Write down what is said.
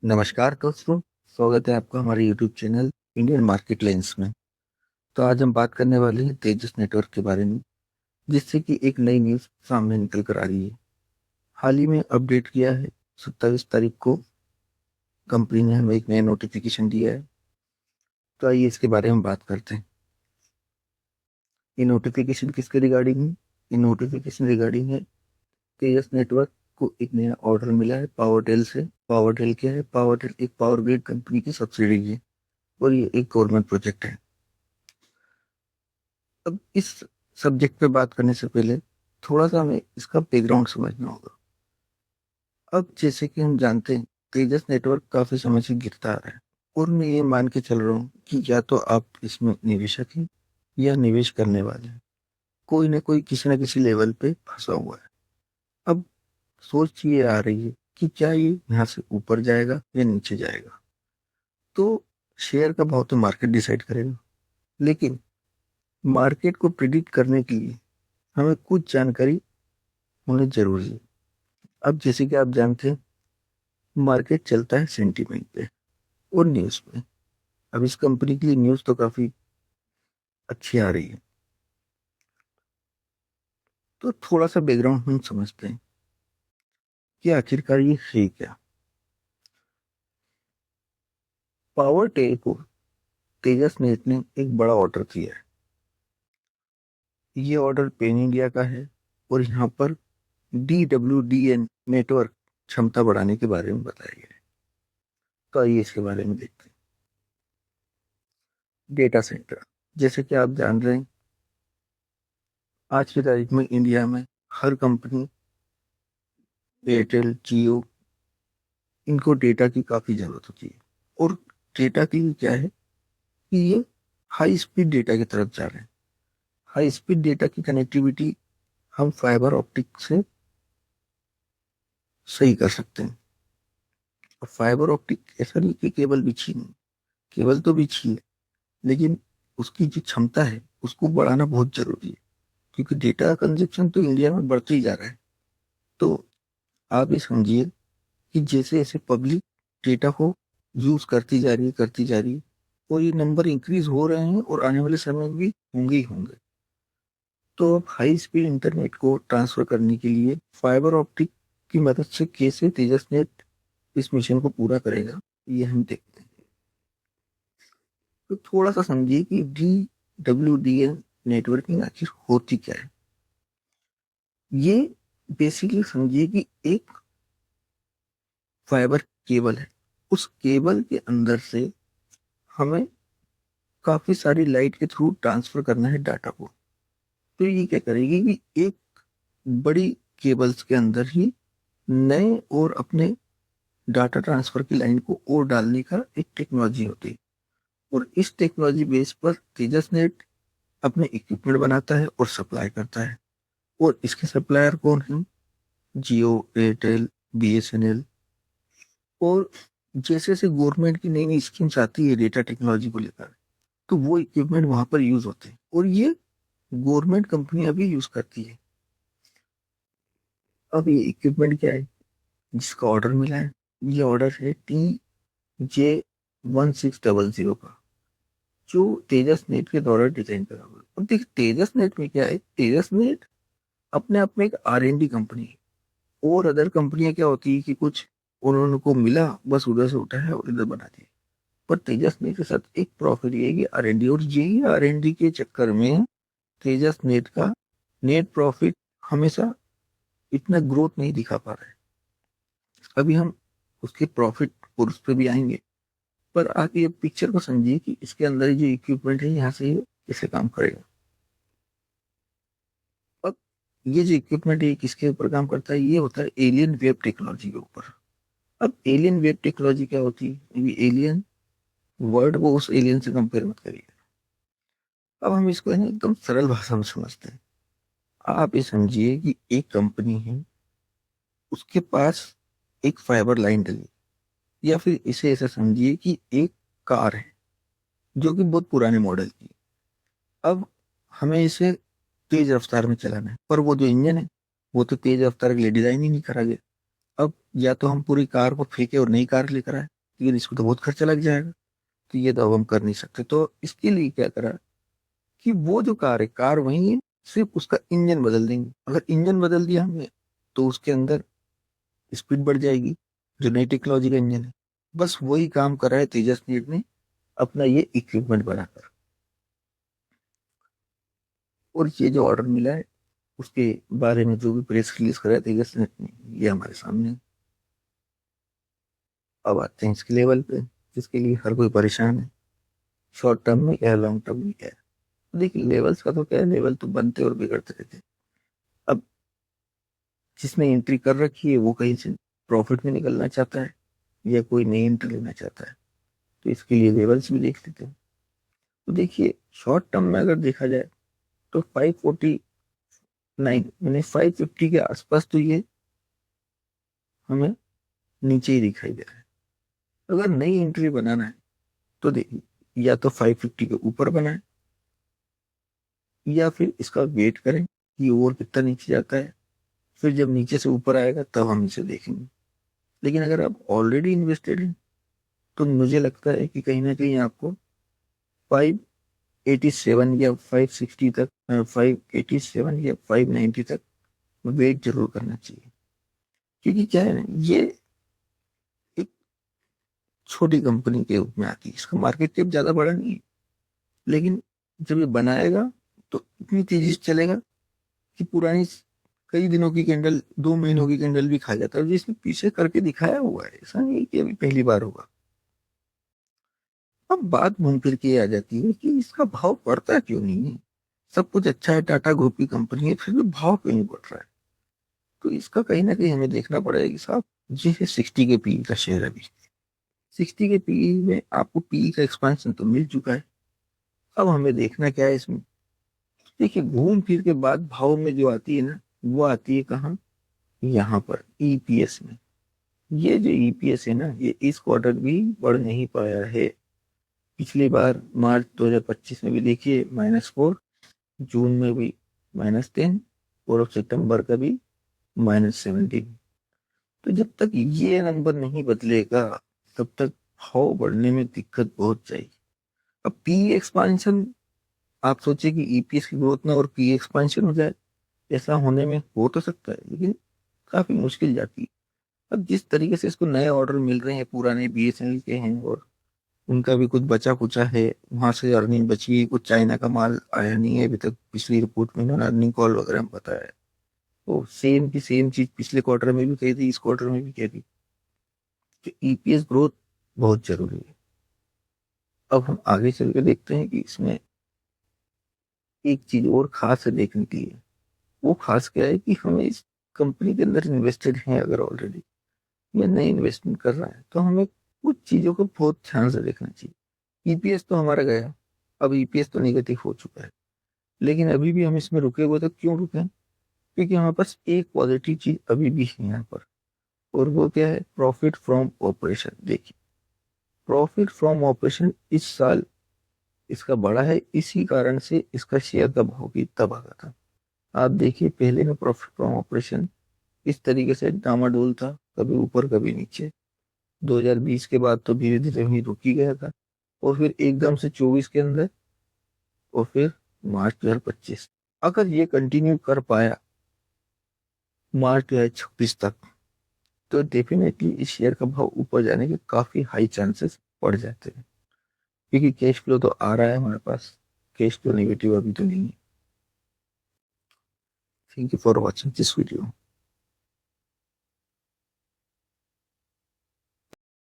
नमस्कार दोस्तों। स्वागत है आपका हमारे YouTube channel Indian market lens में। तो आज हम बात करने वाले हैं तेजस नेटवर्क के बारे में, जिससे कि एक नई न्यूज़ सामने निकल कर आ रही है। हाल ही में अपडेट किया है, 27 तारीख को कंपनी ने हमें एक नया नोटिफिकेशन दिया है। तो आइए इसके बारे में बात करते हैं। ये नोटिफिकेशन किसके रिगार्डिंग है? ये नोटिफिकेशन रिगार्डिंग है तेजस नेटवर्क को एक नया ऑर्डर मिला है पावरटेल से। पावरटेल क्या है? पावरटेल एक पावर ग्रिड कंपनी की सब्सिडी है और ये एक गवर्नमेंट प्रोजेक्ट है। अब इस सब्जेक्ट पे बात करने से पहले थोड़ा सा हमें इसका बैकग्राउंड समझना होगा। अब जैसे कि हम जानते हैं, तेजस नेटवर्क काफी समय से गिरता आ रहा है और मैं ये मान के चल रहा हूँ कि या तो आप इसमें निवेशक हैं या निवेश करने वाले हैं। कोई ना कोई किसी न किसी लेवल पे फंसा हुआ है। अब सोच ये आ रही है कि क्या ये यहाँ से ऊपर जाएगा या नीचे जाएगा। तो शेयर का भाव तो मार्केट डिसाइड करेगा, लेकिन मार्केट को प्रिडिक्ट करने के लिए हमें कुछ जानकारी होनी जरूरी है। अब जैसे कि आप जानते हैं, मार्केट चलता है सेंटीमेंट पे और न्यूज पे। अब इस कंपनी की न्यूज तो काफी अच्छी आ रही है। तो थोड़ा सा बैकग्राउंड हम समझते हैं कि आखिरकार ये है क्या। पावर टेल को तेजस नेट ने एक बड़ा ऑर्डर दिया है। ये ऑर्डर पेन इंडिया का है और यहाँ पर DWDN नेटवर्क क्षमता बढ़ाने के बारे में बताया गया है। तो आइए इसके बारे में देखते हैं। डेटा सेंटर, जैसे कि आप जान रहे हैं, आज की तारीख में इंडिया में हर कंपनी, एयरटेल, जियो, इनको डेटा की काफी जरूरत होती है। और डेटा के लिए क्या है कि ये हाई स्पीड डेटा की तरफ जा रहे हैं। हाई स्पीड डेटा की कनेक्टिविटी हम फाइबर ऑप्टिक से सही कर सकते हैं। और फाइबर ऑप्टिक ऐसा नहीं कि केबल बिछी नहीं, केबल तो बिछी है, लेकिन उसकी जो क्षमता है उसको बढ़ाना बहुत जरूरी है, क्योंकि डेटा कंजप्शन तो इंडिया में बढ़ते ही जा रहा है। तो आप ये समझिए कि जैसे जैसे पब्लिक डेटा को यूज करती जा रही है और ये नंबर इंक्रीज हो रहे हैं और आने वाले समय में भी होंगे ही होंगे। तो अब हाई स्पीड इंटरनेट को ट्रांसफर करने के लिए फाइबर ऑप्टिक की मदद से कैसे तेजस नेट इस मिशन को पूरा करेगा, ये हम देखते हैं। तो थोड़ा सा समझिए कि DWDN नेटवर्किंग आखिर होती क्या है। ये बेसिकली समझिए कि एक फाइबर केबल है। उस केबल के अंदर से हमें काफी सारी लाइट के थ्रू ट्रांसफर करना है डाटा को। तो ये क्या करेगी कि एक बड़ी केबल्स के अंदर ही नए और अपने डाटा ट्रांसफर की लाइन को और डालने का एक टेक्नोलॉजी होती है। और इस टेक्नोलॉजी बेस पर तेजस नेट अपने इक्विपमेंट बनाता है और सप्लाई करता है। और इसके सप्लायर कौन हैं? जियो, एयरटेल, BSNL। और जैसे जैसे गवर्नमेंट की नई नई स्कीम्स आती है डेटा टेक्नोलॉजी को लेकर, तो वो इक्विपमेंट वहां पर यूज होते हैं और ये गवर्नमेंट कंपनियां भी यूज करती है। अब ये इक्विपमेंट क्या है जिसका ऑर्डर मिला है? ये ऑर्डर है TJ1600 का, जो तेजस नेट के द्वारा डिजाइन करा हुआ है। अब देखिए तेजस नेट में क्या है, तेजस नेट अपने आप में एक R&D कंपनी है। और अदर कंपनियां क्या होती है कि कुछ उन्होंने को मिला, बस उधर से उठाया और इधर बना दिया। पर तेजस नेट के साथ एक प्रॉफिट ये है कि R&D, और यही R&D के चक्कर में तेजस नेट का नेट प्रॉफिट हमेशा इतना ग्रोथ नहीं दिखा पा रहा है। अभी हम उसके प्रॉफिट और उस पर भी आएंगे। पर आप ये पिक्चर को समझिए कि इसके अंदर जो इक्विपमेंट है यहाँ से ये कैसे काम करेगा। अब ये जो इक्विपमेंट है ये किसके ऊपर काम करता है? ये होता है एलियन वेब टेक्नोलॉजी के ऊपर। अब एलियन वेब टेक्नोलॉजी क्या होती है? ये एलियन वर्ड वो उस एलियन से कंपेयर मत करिए। अब हम इसको है ना एकदम सरल भाषा में समझते हैं। आप ये समझिए कि एक कंपनी है, उसके पास एक फाइबर लाइन डली, या फिर इसे ऐसा समझिए कि एक कार है जो कि बहुत पुराने मॉडल की है। अब हमें इसे तेज रफ्तार में चलाना है, पर वो जो इंजन है वो तो तेज रफ्तार के लिए डिजाइन ही नहीं करा गया। अब या तो हम पूरी कार को फेंके और नई कार लेकर आए, लेकिन इसको तो बहुत खर्चा लग जाएगा, तो ये तो अब हम कर नहीं सकते। तो इसके लिए क्या करा कि वो जो कार है, कार वही है, सिर्फ उसका इंजन बदल देंगे। अगर इंजन बदल दिया हमने तो उसके अंदर स्पीड बढ़ जाएगी, जो नई टेक्नोलॉजी का इंजन है। बस वही काम कर रहा है तेजस नीट ने अपना ये इक्विपमेंट बनाकर। और ये जो ऑर्डर मिला है उसके बारे में जो भी प्रेस रिलीज करा है तेजस नीट ने, ये हमारे सामने है। अब आते हैं इसके लेवल पे, जिसके लिए हर कोई परेशान है, शॉर्ट टर्म में क्या है, लॉन्ग टर्म में क्या है। देखिए लेवल्स का तो क्या है, लेवल तो बनते और बिगड़ते रहते हैं। अब जिसने एंट्री कर रखी है वो कहीं से प्रॉफिट में निकलना चाहता है या कोई नई एंट्री लेना चाहता है, तो इसके लिए लेवल्स भी देख लेते हैं। तो देखिए शॉर्ट टर्म में अगर देखा जाए तो 549 यानी 550 के आसपास तो ये हमें नीचे ही दिखाई दे रहा है। अगर नई एंट्री बनाना है तो देखिए या तो 550 के ऊपर बनाए, या फिर इसका वेट करें कि और कितना नीचे जाता है, फिर जब नीचे से ऊपर आएगा तब हम इसे देखेंगे। लेकिन अगर आप ऑलरेडी इन्वेस्टेड हैं तो मुझे लगता है कि कहीं ना कहीं आपको 587 या 560 तक, 587 या 590 तक वेट जरूर करना चाहिए। क्योंकि क्या है ना, ये एक छोटी कंपनी के रूप में आती है, इसका मार्केट कैप ज्यादा बड़ा नहीं है, लेकिन जब ये बनाएगा तो इतनी तेजी से चलेगा कि पुरानी कई दिनों की कैंडल, 2 महीनों की कैंडल भी खा जाता है। जिसने पीछे करके दिखाया हुआ है, ऐसा नहीं कि अभी पहली बार होगा। अब बात घूम फिर के आ जाती है कि इसका भाव बढ़ता क्यों नहीं है। सब कुछ अच्छा है, टाटा ग्रुप की कंपनी है, फिर भी भाव क्यों नहीं बढ़ रहा है। तो इसका कहीं ना कहीं हमें देखना पड़ेगा कि साहब, ये है 60 के पीई का शेयर अभी। 60 के पीई में आपको पीई का एक्सपेंशन तो मिल चुका है। अब हमें देखना क्या है इसमें। देखिए घूम फिर के बाद भाव में जो आती है ना, वो आती है कहाँ, यहाँ पर ईपीएस में। ये जो ईपीएस है ना, ये इस क्वार्टर भी बढ़ नहीं पाया है। पिछली बार मार्च 2025 में भी देखिए -4, जून में भी -10, और अब सितंबर का भी -17। तो जब तक ये नंबर नहीं बदलेगा तब तक भाव बढ़ने में दिक्कत बहुत जाएगी। अब पी एक्सपांशन, आप सोचिए कि ईपीएस की ग्रोथ में और पी एक्सपांशन हो जाए, ऐसा होने में हो तो सकता है, लेकिन काफी मुश्किल जाती है। अब जिस तरीके से इसको नए ऑर्डर मिल रहे हैं, पुराने बीएसएनएल के हैं और उनका भी कुछ बचा कुचा है, वहां से अर्निंग बची है, कुछ चाइना का माल आया नहीं है अभी तक। पिछली रिपोर्ट में इन्होंने अर्निंग कॉल वगैरह में बताया है। तो सेम की सेम चीज पिछले क्वार्टर में भी कही थी, इस क्वार्टर में भी कही थी। तो ईपीएस ग्रोथ बहुत जरूरी है। अब हम आगे चल के देखते हैं कि इसमें एक चीज और खास है देखने के लिए। वो खास क्या है कि हमें इस कंपनी के अंदर इन्वेस्टेड हैं अगर ऑलरेडी, या नई इन्वेस्टमेंट कर रहा है, तो हमें कुछ चीजों को बहुत ध्यान से देखना चाहिए। ईपीएस तो हमारा गया, अब ईपीएस तो नेगेटिव हो चुका है, लेकिन अभी भी हम इसमें रुके हुए, तो क्यों रुके हैं? क्योंकि हमारे पास एक पॉजिटिव चीज अभी भी है यहाँ पर, और वो क्या है, प्रॉफिट फ्रॉम ऑपरेशन। देखिए प्रॉफिट फ्रॉम ऑपरेशन इस साल इसका बड़ा है, इसी कारण से इसका शेयर का भाव भी इतना भागा था। आप देखिए पहले में प्रॉफिट फ्रॉम ऑपरेशन इस तरीके से डामाडोल था, कभी ऊपर कभी नीचे। 2020 के बाद तो धीरे धीरे वहीं रुक ही गया था, और फिर एकदम से 24 के अंदर, और फिर मार्च 2025 अगर ये कंटिन्यू कर पाया मार्च 2026 तक, तो डेफिनेटली इस शेयर का भाव ऊपर जाने के काफी हाई चांसेस बढ़ जाते हैं। क्योंकि कैश फ्लो तो आ रहा है हमारे पास, कैश फ्लो नेगेटिव अभी तो नहीं है। Thank you for watching this video.